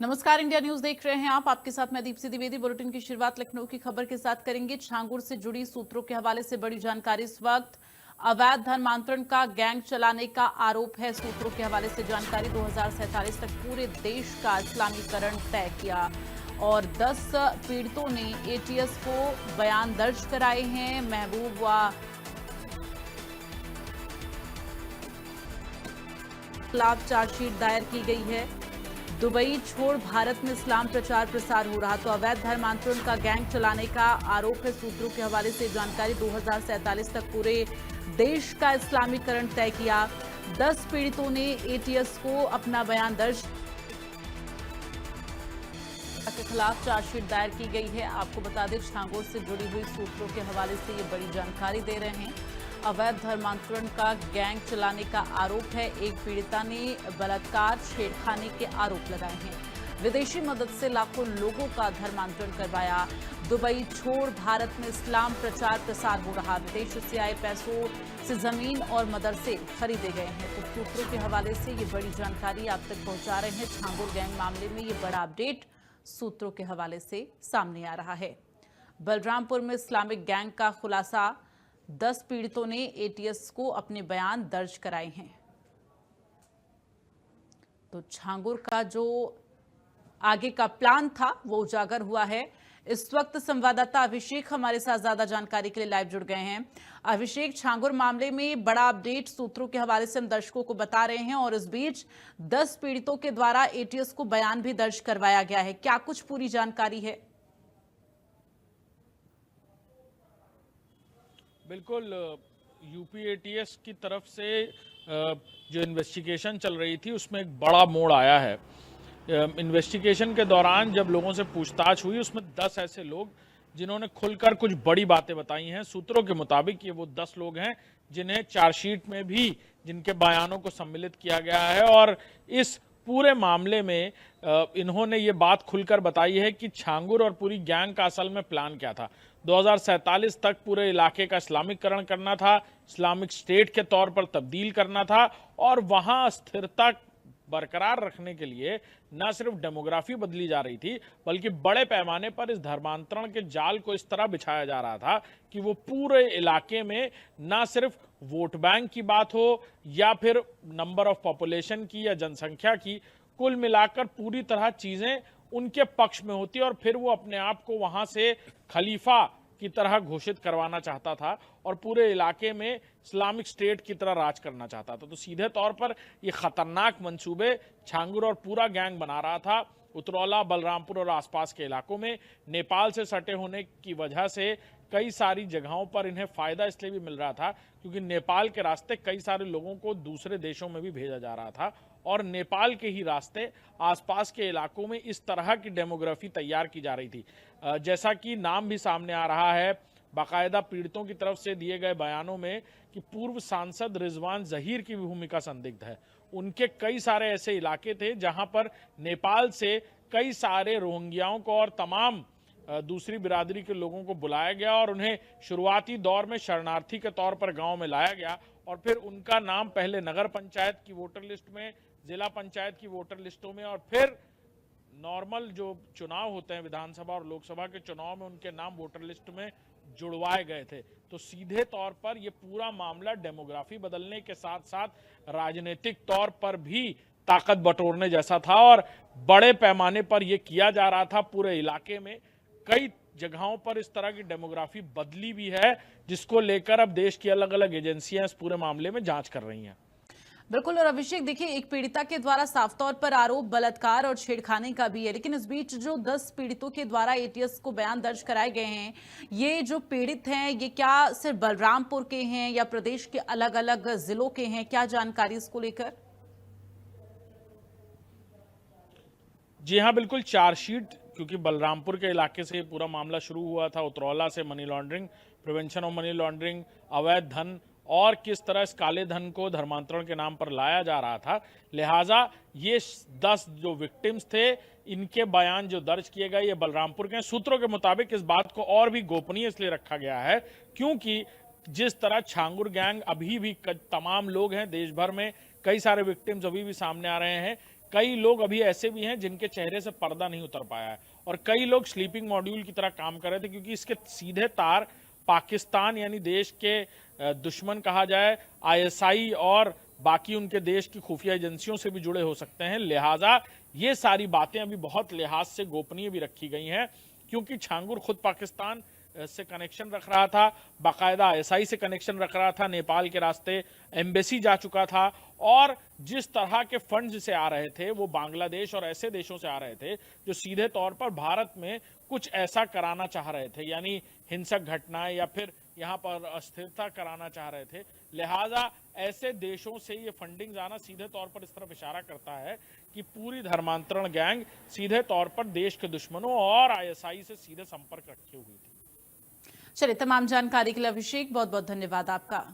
नमस्कार, India news देख रहे हैं आप। आपके साथ मैं दीप्ति द्विवेदी। बुलेटिन की शुरुआत लखनऊ की खबर के साथ करेंगे। छांगुर से जुड़ी सूत्रों के हवाले से बड़ी जानकारी इस वक्त। अवैध धर्मांतरण का गैंग चलाने का आरोप है। सूत्रों के हवाले से जानकारी, 2047 तक पूरे देश का इस्लामीकरण तय किया और 10 पीड़ितों ने एटीएस को बयान दर्ज कराए हैं। महबूब व खिलाफ चार्जशीट दायर की गई है। दुबई छोड़ भारत में इस्लाम प्रचार प्रसार हो रहा, तो अवैध धर्मांतरण का गैंग चलाने का आरोप है। सूत्रों के हवाले से जानकारी, 2047 तक पूरे देश का इस्लामीकरण तय किया। 10 पीड़ितों ने एटीएस को अपना बयान दर्ज के खिलाफ चार्जशीट दायर की गई है। आपको बता दें, छांगुर से जुड़ी हुई सूत्रों के हवाले से ये बड़ी जानकारी दे रहे हैं। अवैध धर्मांतरण का गैंग चलाने का आरोप है। एक पीड़िता ने बलात्कार, छेड़खानी के आरोप लगाए हैं। विदेशी मदद से लाखों लोगों का धर्मांतरण करवाया। दुबई छोड़ भारत में इस्लाम प्रचार प्रसार हो रहा। विदेश से आए पैसों से जमीन और मदरसे खरीदे गए हैं। तो सूत्रों के हवाले से ये बड़ी जानकारी आप तक पहुंचा रहे हैं। छांगुर गैंग मामले में ये बड़ा अपडेट सूत्रों के हवाले से सामने आ रहा है। बलरामपुर में इस्लामिक गैंग का खुलासा, 10 पीड़ितों ने एटीएस को अपने बयान दर्ज कराए हैं। तो छांगुर का जो आगे का प्लान था वो उजागर हुआ है। इस वक्त संवाददाता अभिषेक हमारे साथ ज्यादा जानकारी के लिए लाइव जुड़ गए हैं। अभिषेक, छांगुर मामले में बड़ा अपडेट सूत्रों के हवाले से हम दर्शकों को बता रहे हैं और इस बीच 10 पीड़ितों के द्वारा एटीएस को बयान भी दर्ज करवाया गया है। क्या कुछ पूरी जानकारी है? बिल्कुल, यूपी एटीएस की तरफ से जो इन्वेस्टिगेशन चल रही थी उसमें एक बड़ा मोड़ आया है। इन्वेस्टिगेशन के दौरान जब लोगों से पूछताछ हुई, उसमें 10 ऐसे लोग जिन्होंने खुलकर कुछ बड़ी बातें बताई हैं। सूत्रों के मुताबिक ये वो 10 लोग हैं जिन्हें चार्जशीट में भी जिनके बयानों को सम्मिलित किया गया है और इस पूरे मामले में इन्होंने ये बात खुलकर बताई है कि छांगुर और पूरी गैंग का असल में प्लान क्या था। 2047 तक पूरे इलाके का इस्लामीकरण करना था, इस्लामिक स्टेट के तौर पर तब्दील करना था और वहां स्थिरता बरकरार रखने के लिए न सिर्फ डेमोग्राफी बदली जा रही थी, बल्कि बड़े पैमाने पर इस धर्मांतरण के जाल को इस तरह बिछाया जा रहा था कि वो पूरे इलाके में न सिर्फ वोट बैंक की बात हो या फिर नंबर ऑफ पॉपुलेशन की या जनसंख्या की, कुल मिलाकर पूरी तरह चीजें उनके पक्ष में होती और फिर वो अपने आप को वहां से खलीफा की तरह घोषित करवाना चाहता था और पूरे इलाके में इस्लामिक स्टेट की तरह राज करना चाहता था। तो सीधे तौर पर ये खतरनाक मंसूबे छांगुर और पूरा गैंग बना रहा था। उतरौला, बलरामपुर और आसपास के इलाकों में नेपाल से सटे होने की वजह से कई सारी जगहों पर इन्हें फायदा इसलिए भी मिल रहा था क्योंकि नेपाल के रास्ते कई सारे लोगों को दूसरे देशों में भी भेजा जा रहा था और नेपाल के ही रास्ते आसपास के इलाकों में इस तरह की डेमोग्राफी तैयार की जा रही थी। जैसा कि नाम भी सामने आ रहा है, बाकायदा पीड़ितों की तरफ से दिए गए बयानों में कि पूर्व सांसद रिजवान जहीर की भी भूमिका संदिग्ध है। उनके कई सारे ऐसे इलाके थे जहां पर नेपाल से कई सारे रोहिंग्याओं को और तमाम दूसरी बिरादरी के लोगों को बुलाया गया और उन्हें शुरुआती दौर में शरणार्थी के तौर पर गांव में लाया गया और फिर उनका नाम पहले नगर पंचायत की वोटर लिस्ट में, जिला पंचायत की वोटर लिस्टों में और फिर नॉर्मल जो चुनाव होते हैं विधानसभा और लोकसभा के चुनाव में उनके नाम वोटर लिस्ट में जुड़वाए गए थे। तो सीधे तौर पर यह पूरा मामला डेमोग्राफी बदलने के साथ साथ राजनीतिक तौर पर भी ताकत बटोरने जैसा था और बड़े पैमाने पर यह किया जा रहा था। पूरे इलाके में कई जगहों पर इस तरह की डेमोग्राफी बदली भी है, जिसको लेकर अब देश की अलग अलग एजेंसियां इस पूरे मामले में जांच कर रही हैं। बिल्कुल। और अभिषेक, देखिए, एक पीड़िता के द्वारा साफ तौर पर आरोप बलात्कार और छेड़खानी का भी है, लेकिन इस बीच जो 10 पीड़ितों के द्वारा एटीएस को बयान दर्ज कराए गए हैं, ये जो पीड़ित हैं ये क्या सिर्फ बलरामपुर के हैं या प्रदेश के अलग अलग जिलों के हैं? क्या जानकारी इसको लेकर? जी हाँ, बिल्कुल। चार्जशीट क्योंकि बलरामपुर के इलाके से पूरा मामला शुरू हुआ था, उतरौला से money laundering, prevention of money laundering, अवैध धन और किस तरह इस काले धन को धर्मांतरण के नाम पर लाया जा रहा था। लिहाजा ये 10 जो विक्टिम्स थे, इनके बयान जो दर्ज किए गए ये बलरामपुर के। सूत्रों के मुताबिक इस बात को और भी गोपनीय इसलिए रखा गया है क्योंकि जिस तरह छांगुर गैंग अभी भी तमाम लोग हैं देश भर में, कई सारे विक्टिम्स अभी भी सामने आ रहे हैं। कई लोग अभी ऐसे भी हैं जिनके चेहरे से पर्दा नहीं उतर पाया है, और कई लोग स्लीपिंग मॉड्यूल की तरह काम कर रहे थे, क्योंकि इसके सीधे तार पाकिस्तान यानी देश के दुश्मन कहा जाए आईएसआई और बाकी उनके देश की खुफिया एजेंसियों से भी जुड़े हो सकते हैं। लिहाजा ये सारी बातें अभी बहुत लिहाज से गोपनीय भी रखी गई हैं, क्योंकि छांगुर खुद पाकिस्तान से कनेक्शन रख रहा था, बाकायदा आईएसआई से कनेक्शन रख रहा था, नेपाल के रास्ते एम्बेसी जा चुका था, और जिस तरह के फंड्स से आ रहे थे वो बांग्लादेश और ऐसे देशों से आ रहे थे जो सीधे तौर पर भारत में कुछ ऐसा कराना चाह रहे थे, यानी हिंसक घटनाएं या फिर यहाँ पर अस्थिरता कराना चाह रहे थे। लिहाजा ऐसे देशों से ये फंडिंग आना सीधे तौर पर इस तरफ इशारा करता है कि पूरी धर्मांतरण गैंग सीधे तौर पर देश के दुश्मनों और आईएसआई से सीधे संपर्क रखे हुई थी। चलिए, तमाम जानकारी के लिए अभिषेक बहुत बहुत धन्यवाद आपका।